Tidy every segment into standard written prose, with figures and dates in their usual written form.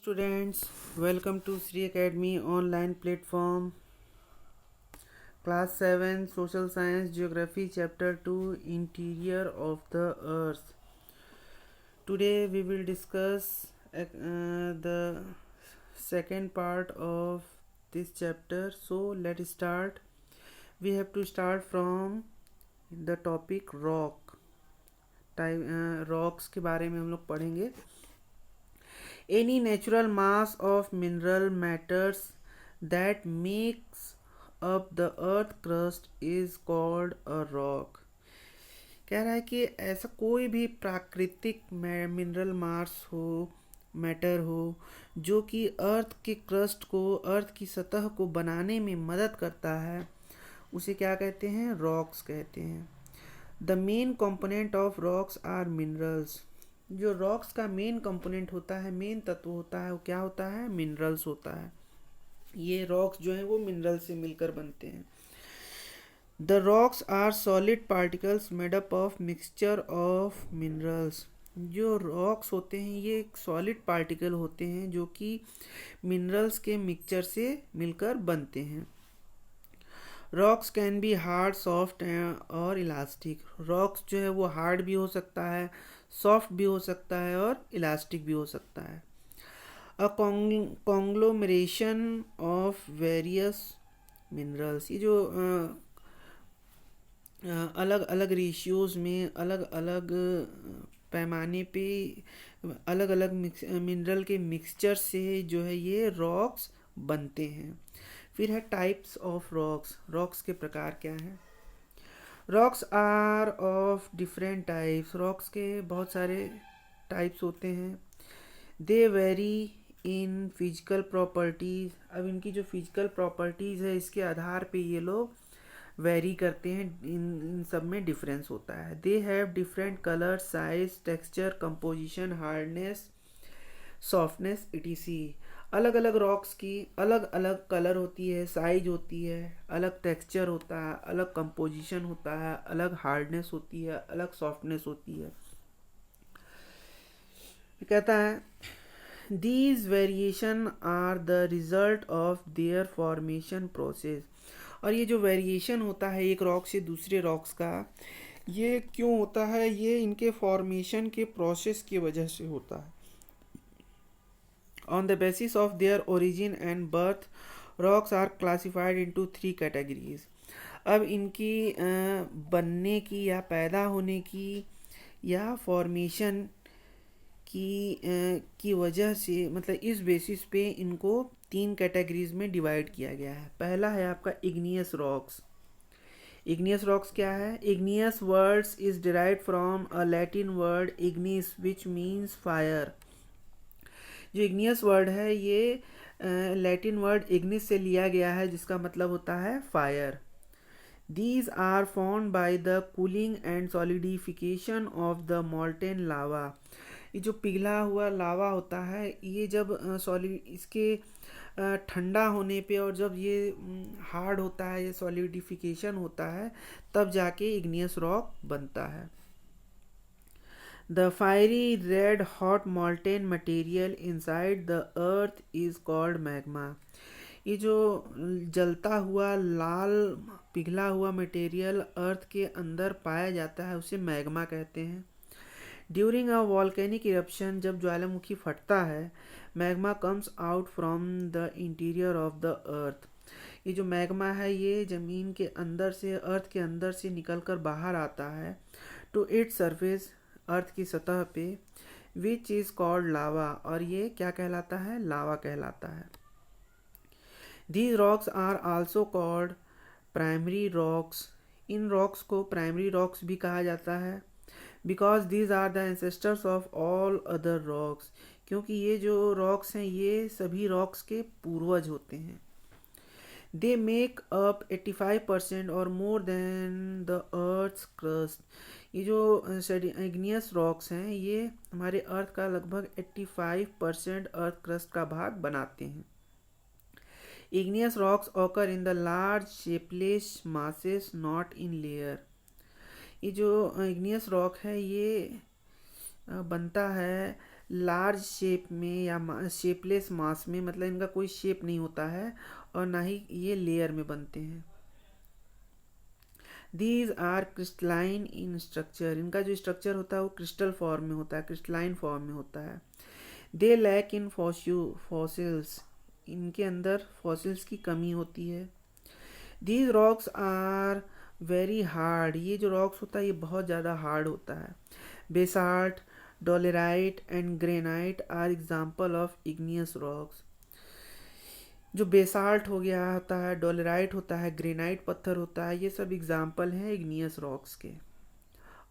Students, welcome to Sri Academy online platform. Class 7 Social Science Geography Chapter 2 Interior of the Earth. Today we will discuss the second part of this chapter. So let's start. We have to start from the topic rock. Rocks के बारे में हम लोग पढ़ेंगे. Any natural mass of mineral matters that makes up the earth crust is called a rock. कह रहा है कि ऐसा कोई भी प्राकृतिक मिनरल मास हो, मैटर हो, जो कि अर्थ के क्रस्ट को, अर्थ की सतह को बनाने में मदद करता है, उसे क्या कहते हैं? रॉक्स कहते हैं. The main component of rocks are minerals. जो रॉक्स का मेन कंपोनेंट होता है, मेन तत्व होता है, वो क्या होता है? मिनरल्स होता है. ये रॉक्स जो हैं वो मिनरल से मिलकर बनते हैं. The rocks are solid particles made up of mixture of minerals. जो रॉक्स होते हैं ये एक सॉलिड पार्टिकल होते हैं जो कि मिनरल्स के मिक्सचर से मिलकर बनते हैं. Rocks can be hard, soft और इलास्टिक. रॉक्स जो है वो हार्ड भी हो सकता है, सॉफ्ट भी हो सकता है और इलास्टिक भी हो सकता है. अ कॉन्ग्लोमरेशन ऑफ वेरियस मिनरल्स. ये जो अलग अलग रेशियोज में, अलग अलग पैमाने पे अलग अलग मिनरल के मिक्सचर से जो है ये रॉक्स बनते हैं. फिर है टाइप्स ऑफ रॉक्स. रॉक्स के प्रकार क्या हैं? Rocks are of different types. Rocks के बहुत सारे टाइप्स होते हैं. They vary in physical properties. अब इनकी जो फिजिकल प्रॉपर्टीज है इसके आधार पे ये लोग वेरी करते हैं. इन सब में डिफरेंस होता है. They have different colour, size, texture, composition, hardness, softness, etc.. अलग अलग रॉक्स की अलग अलग कलर होती है, साइज होती है, अलग टेक्सचर होता है, अलग कंपोजिशन होता है, अलग हार्डनेस होती है, अलग सॉफ्टनेस होती है. कहता है these variation are the result of their formation process. और ये जो वेरिएशन होता है एक रॉक से दूसरे रॉक्स का, ये क्यों होता है? ये इनके फॉर्मेशन के प्रोसेस की वजह से होता है. On the basis of their origin and birth, rocks are classified into 3 categories. अब इनकी बनने की या पैदा होने की या फॉर्मेशन की वजह से, मतलब इस बेसिस पे इनको 3 कैटेगरीज में डिवाइड किया गया है. पहला है आपका इग्नियस रॉक्स. इग्नियस रॉक्स क्या है? Igneous words is derived from a Latin word Ignis which means fire. जो इग्नियस वर्ड है ये लैटिन वर्ड इग्निस से लिया गया है जिसका मतलब होता है fire. These are found by the cooling and solidification of the molten lava. ये जो पिघला हुआ लावा होता है ये जब सॉलिड इसके ठंडा होने पे और जब ये हार्ड होता है, ये सॉलिडिफिकेशन होता है, तब जाके इग्नियस रॉक बनता है. The fiery red hot molten material inside the earth is called magma. ये जो जलता हुआ लाल पिघला हुआ मटेरियल अर्थ के अंदर पाया जाता है उसे मैग्मा कहते हैं. ड्यूरिंग अ वॉल्केनिक इरप्शन, जब ज्वालामुखी फटता है, magma comes out from the interior of the earth. ये जो मैग्मा है ये ज़मीन के अंदर से, अर्थ के अंदर से निकलकर बाहर आता है टू इट्स सरफेस, अर्थ की सतह पे, विच इज़ कॉल्ड लावा. और ये क्या कहलाता है? लावा कहलाता है. These rocks are also called primary rocks. इन रॉक्स को प्राइमरी रॉक्स भी कहा जाता है. Because these are the ancestors of all other rocks. क्योंकि ये जो रॉक्स हैं ये सभी रॉक्स के पूर्वज होते हैं. दे मेक अप 85% और मोर देन द अर्थ's क्रस्ट. ये जो इग्नियस रॉक्स हैं ये हमारे अर्थ का लगभग 85% अर्थ क्रस्ट का भाग बनाते हैं. Igneous rocks occur in the large shapeless masses not in layer. ये जो इग्नियस रॉक है ये बनता है लार्ज शेप में या शेपलेस मास में, मतलब इनका कोई शेप नहीं होता है और ना ही ये लेयर में बनते हैं। These are crystalline in structure, इनका जो स्ट्रक्चर होता है वो क्रिस्टल फॉर्म में होता है, क्रिस्टलाइन फॉर्म में होता है। दे लैक इन फॉसिल्स, इनके अंदर फॉसिल्स की कमी होती है। These rocks are very hard, ये जो रॉक्स होता है ये बहुत ज़्यादा हार्ड होता है। Basalt, dolerite and granite are example of igneous rocks. जो बेसाल्ट हो गया होता है, डोलेराइट होता है, ग्रेनाइट पत्थर होता है, ये सब एग्जाम्पल हैं इग्नियस रॉक्स के।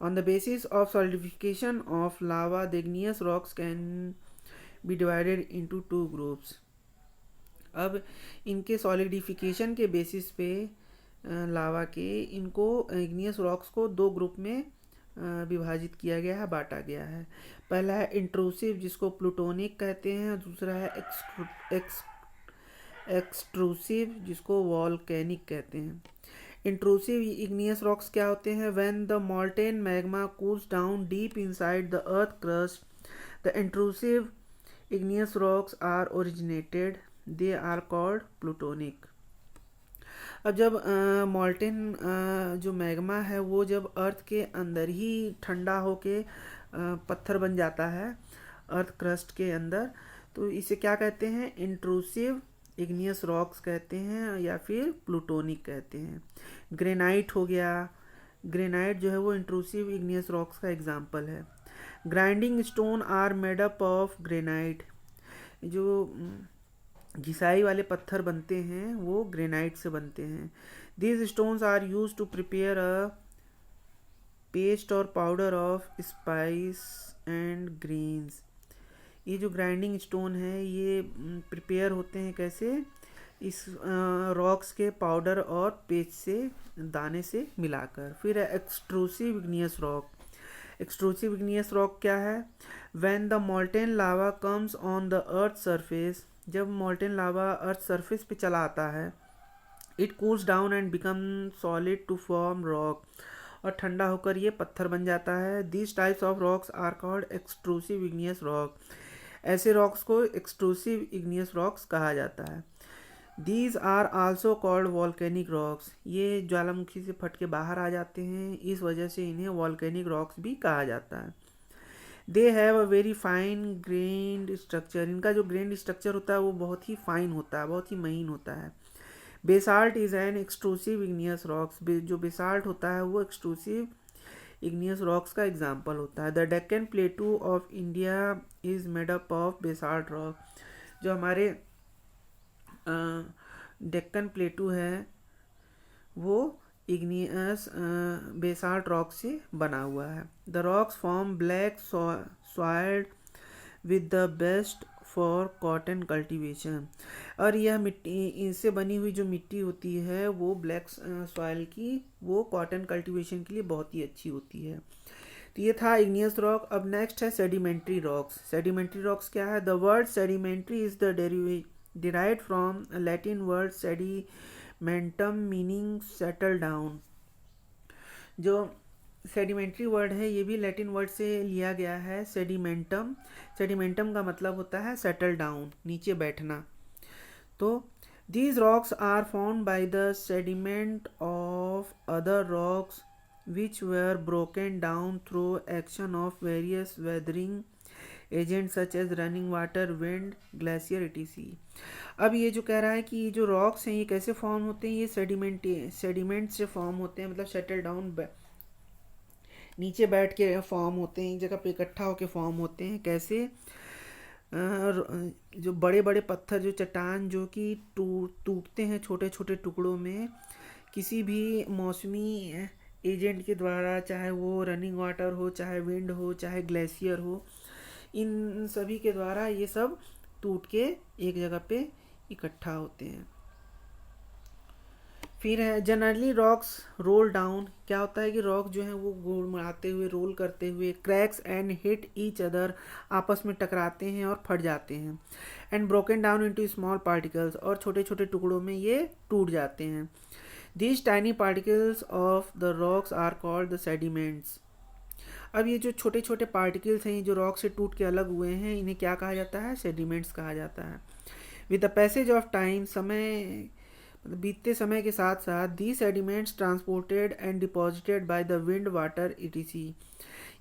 On the basis of solidification of lava the igneous rocks can be divided into 2 groups. अब इनके सॉलिडिफिकेशन के बेसिस पे लावा के इनको इग्नियस रॉक्स को 2 ग्रुप में विभाजित किया गया है, बांटा गया है। पहला है इंट्रूसिव जिसको प्लूटोनिक कहते हैं, और दूसरा है एक्सट्रूसिव जिसको वॉल्केनिक कहते हैं। इंट्रूसिव इग्नियस रॉक्स क्या होते हैं? When the molten magma cools down deep inside the earth crust the intrusive igneous rocks are originated, they are called plutonic. अब जब मॉल्टेन जो मैग्मा है वो जब अर्थ के अंदर ही ठंडा होके पत्थर बन जाता है अर्थ क्रस्ट के अंदर, तो इसे क्या कहते हैं? इंट्रूसिव इग्नियस रॉक्स कहते हैं या फिर प्लूटोनिक कहते हैं। ग्रेनाइट हो गया, ग्रेनाइट जो है वो इंट्रूसिव इग्नियस रॉक्स का एग्जाम्पल है। Grinding stone are made up of granite, जो घिसाई वाले पत्थर बनते हैं वो ग्रेनाइट से बनते हैं। These stones are use to prepare a paste और powder of spice and greens. ये जो ग्राइंडिंग स्टोन है ये प्रिपेयर होते हैं कैसे? इस रॉक्स के पाउडर और पेस्ट से, दाने से मिलाकर। फिर extrusive igneous rock. Extrusive igneous rock क्या है? When the molten lava comes on the earth surface, जब मॉल्टेन लावा अर्थ सरफेस पे चला आता है, it cools down and become solid to form rock, और ठंडा होकर ये पत्थर बन जाता है। These types of rocks are called extrusive igneous rock. ऐसे रॉक्स को एक्सट्रूसिव इग्नियस रॉक्स कहा जाता है। These are also called volcanic rocks, ये ज्वालामुखी से फट के बाहर आ जाते हैं, इस वजह से इन्हें वॉल्केनिक रॉक्स भी कहा जाता है। They have a very fine grand structure, इनका जो ग्रेन्ड स्ट्रक्चर होता है वो बहुत ही फाइन होता है, बहुत ही महीन होता है। Basalt is an extrusive igneous rocks, जो बेसाल्ट होता है वो एक्सट्रूसिव इग्नियस रॉक्स का एग्जाम्पल होता है। The Deccan प्लेटू of India is made up of basalt rock, जो हमारे डेक्कन प्लेटू है वो इग्नियस बेसाल्ट रॉक से बना हुआ है। The rocks form black soiled with the best for cotton cultivation, और यह मिट्टी, इनसे बनी हुई जो मिट्टी होती है वो ब्लैक सॉइल की, वो कॉटन कल्टीवेशन के लिए बहुत ही अच्छी होती है। तो ये था इग्नियस रॉक। अब नेक्स्ट है सेडिमेंट्री रॉक्स। सेडिमेंट्री रॉक्स क्या है? The word sedimentary is the derived from a Latin word sedimentum meaning settle down। जो सेडिमेंट्री वर्ड है ये भी लैटिन वर्ड से लिया गया है, सेडिमेंटम। सेडिमेंटम का मतलब होता है सेटल डाउन, नीचे बैठना। तो these rocks are formed by the sediment of other rocks which were broken down through action of various weathering agent such as running water, wind, glacier etc। अब ये जो कह रहा है कि ये जो रॉक्स हैं ये कैसे फॉर्म होते हैं? ये सेडिमेंट से फॉर्म होते हैं, मतलब सेटल डाउन, नीचे बैठ के फॉर्म होते हैं, एक जगह पे इकट्ठा होके फॉर्म होते हैं। कैसे? जो बड़े बड़े पत्थर, जो चट्टान जो कि टूटते हैं छोटे छोटे टुकड़ों में, किसी भी मौसमी एजेंट के द्वारा, चाहे वो रनिंग वाटर हो, चाहे विंड हो, चाहे ग्लेशियर हो, इन सभी के द्वारा ये सब टूट के एक जगह पे इकट्ठा होते हैं। फिर है जनरली रॉक्स रोल डाउन। क्या होता है कि रॉक जो है वो गोल मराते हुए, रोल करते हुए, cracks and hit each other, आपस में टकराते हैं और फट जाते हैं। And broken down into small particles, और छोटे छोटे टुकड़ों में ये टूट जाते हैं। These tiny particles of the rocks are called the sediments. अब ये जो छोटे छोटे पार्टिकल्स हैं जो रॉक से टूट के अलग हुए हैं, इन्हें क्या कहा जाता है? सेडिमेंट्स कहा जाता है। With the passage of time, समय मतलब बीतते समय के साथ साथ, the sediments transported and deposited by the wind, water, etc.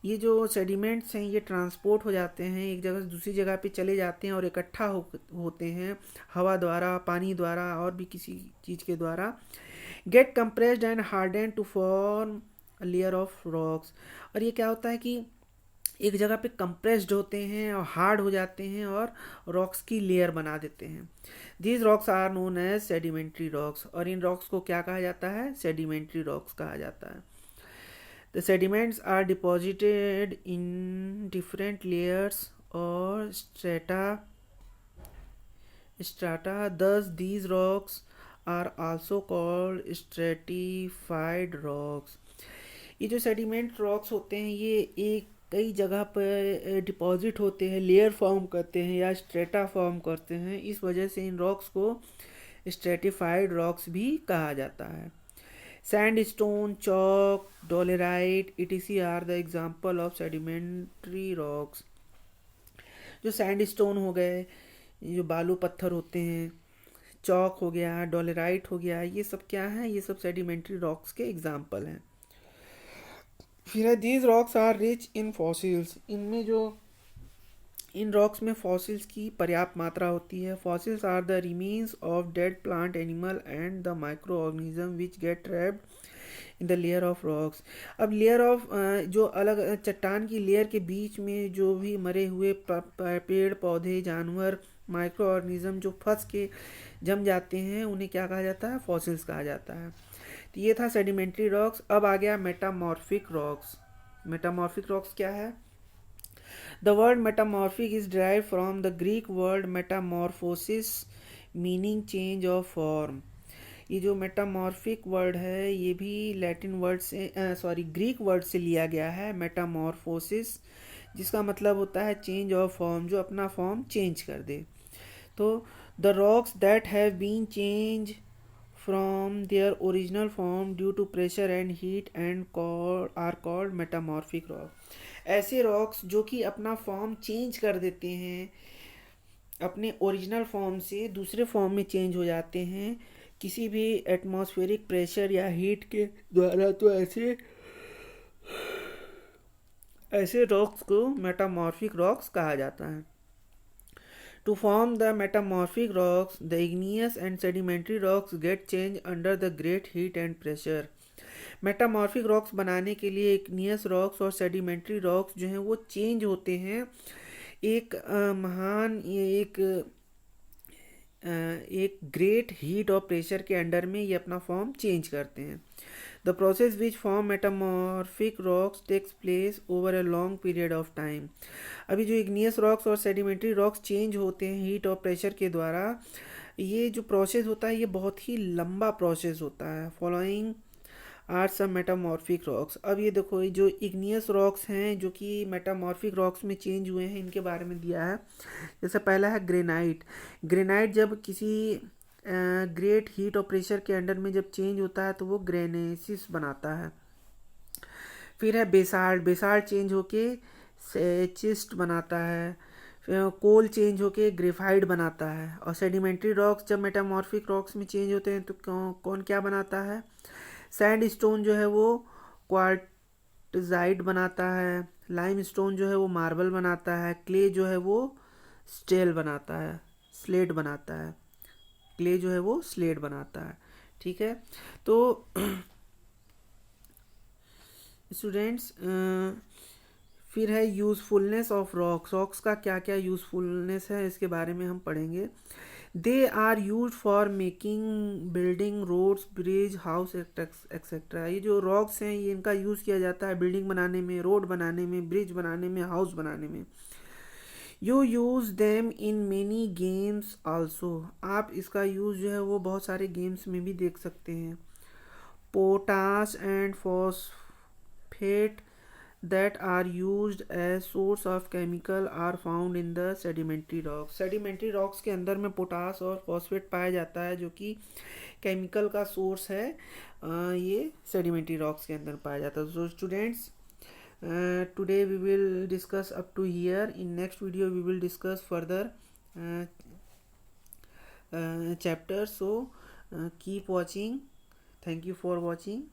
ये जो सेडिमेंट्स हैं ये ट्रांसपोर्ट हो जाते हैं, एक जगह से दूसरी जगह पे चले जाते हैं और इकट्ठा होते हैं हवा द्वारा, पानी द्वारा और भी किसी चीज़ के द्वारा। Get compressed and harden to form layer of rocks. और ये क्या होता है कि एक जगह पे कंप्रेस्ड होते हैं और हार्ड हो जाते हैं और रॉक्स की लेयर बना देते हैं। These rocks are known as sedimentary rocks. और इन रॉक्स को क्या कहा जाता है? सेडिमेंट्री रॉक्स कहा जाता है। The sediments are deposited in different layers और strata. Thus these rocks are also called stratified rocks. ये जो सेडिमेंट रॉक्स होते हैं ये एक कई जगह पर डिपॉजिट होते हैं, लेयर फॉर्म करते हैं या स्ट्रेटा फॉर्म करते हैं। इस वजह से इन रॉक्स को स्ट्रेटिफाइड रॉक्स भी कहा जाता है। Sandstone, chalk, dolerite etc are the example of sedimentary rocks. जो सैंडस्टोन हो गए, जो बालू पत्थर होते हैं, चॉक हो गया, डोलेराइट हो गया, ये सब क्या है? ये सब सेडिमेंट्री रॉक्स के एग्जाम्पल हैं। फिर है these rocks are rich in fossils. इनमें जो इन रॉक्स में फॉसिल्स की पर्याप्त मात्रा होती है। Fossils are the remains of dead plant, animal and the micro organism which get trapped in the layer of rocks. अब लेयर ऑफ जो अलग चट्टान की लेयर के बीच में जो भी मरे हुए पेड़ पौधे, जानवर, माइक्रो ऑर्गेनिज्म जो फंस के जम जाते हैं, उन्हें क्या कहा जाता है? फॉसिल्स कहा जाता है। तो ये था सेडिमेंट्री रॉक्स। अब आ गया मेटामॉर्फिक रॉक्स। मेटामॉर्फिक रॉक्स क्या है? The word metamorphic is derive from the Greek word Metamorphosis meaning change of form. ये जो मेटामॉर्फिक वर्ड है ये भी लैटिन वर्ड से ग्रीक वर्ड से लिया गया है, मेटामॉर्फोसिस, जिसका मतलब होता है चेंज ऑफ फॉर्म, जो अपना फॉर्म चेंज कर दे। तो the rocks that have been change from their original form due to pressure and heat and are called metamorphic rock। ऐसे रॉक्स जो कि अपना फॉर्म चेंज कर देते हैं, अपने ओरिजिनल फॉर्म से दूसरे फॉर्म में चेंज हो जाते हैं किसी भी एटमॉस्फेरिक प्रेशर या हीट के द्वारा, तो ऐसे रॉक्स को मेटामॉर्फिक रॉक्स कहा जाता है। To form the metamorphic rocks, the igneous and sedimentary rocks get changed under the great heat and pressure। Metamorphic rocks बनाने के लिए igneous रॉक्स और सेडिमेंट्री रॉक्स जो हैं वो चेंज होते हैं एक ग्रेट हीट और प्रेशर के अंडर में ये अपना फॉर्म चेंज करते हैं। The process which form metamorphic rocks takes place over a long period of time. अभी जो इग्नियस रॉक्स और सेडिमेंट्री रॉक्स चेंज होते हैं हीट और प्रेशर के द्वारा, ये जो प्रोसेस होता है ये बहुत ही लंबा प्रोसेस होता है। Following are some metamorphic rocks. अब ये देखो, ये जो इग्नियस रॉक्स हैं जो कि मेटामॉर्फिक रॉक्स में चेंज हुए हैं, इनके बारे में दिया है। जैसे पहला है ग्रेनाइट। ग्रेनाइट जब किसी ग्रेट हीट और प्रेशर के अंडर में जब चेंज होता है तो वो ग्रेनेसिस बनाता है। फिर है बेसाल्ट। बेसाल्ट चेंज होके छिस्ट बनाता है। कोल चेंज होके ग्रेफाइट बनाता है। और सेडिमेंट्री रॉक्स जब मेटामॉर्फिक रॉक्स में चेंज होते हैं तो कौन क्या बनाता है? सैंडस्टोन जो है वो क्वार्टजाइट बनाता है। लाइमस्टोन जो है वो मार्बल बनाता है। क्ले जो है वो स्लेट बनाता है। क्ले जो है वो स्लेट बनाता है। ठीक है, तो स्टूडेंट्स फिर है यूज़फुलनेस ऑफ रॉक्स। रॉक्स का क्या क्या यूज़फुलनेस है इसके बारे में हम पढ़ेंगे। They are use for making building, roads, bridge, house etcetera. ये जो रॉक्स हैं ये इनका यूज़ किया जाता है बिल्डिंग बनाने में, रोड बनाने में, ब्रिज बनाने में, हाउस बनाने में। You use them in many games also. आप इसका यूज़ जो है वो बहुत सारे गेम्स में भी देख सकते हैं। Potash and phosphate that are used as source of chemical are found in the sedimentary rocks। sedimentary rocks के अंदर में पोटास और फॉस्फेट पाया जाता है जो कि केमिकल का सोर्स है। ये sedimentary rocks के अंदर पाया जाता है। तो students Today we will discuss up to here. In next video we will discuss further chapters. So keep watching. Thank you for watching.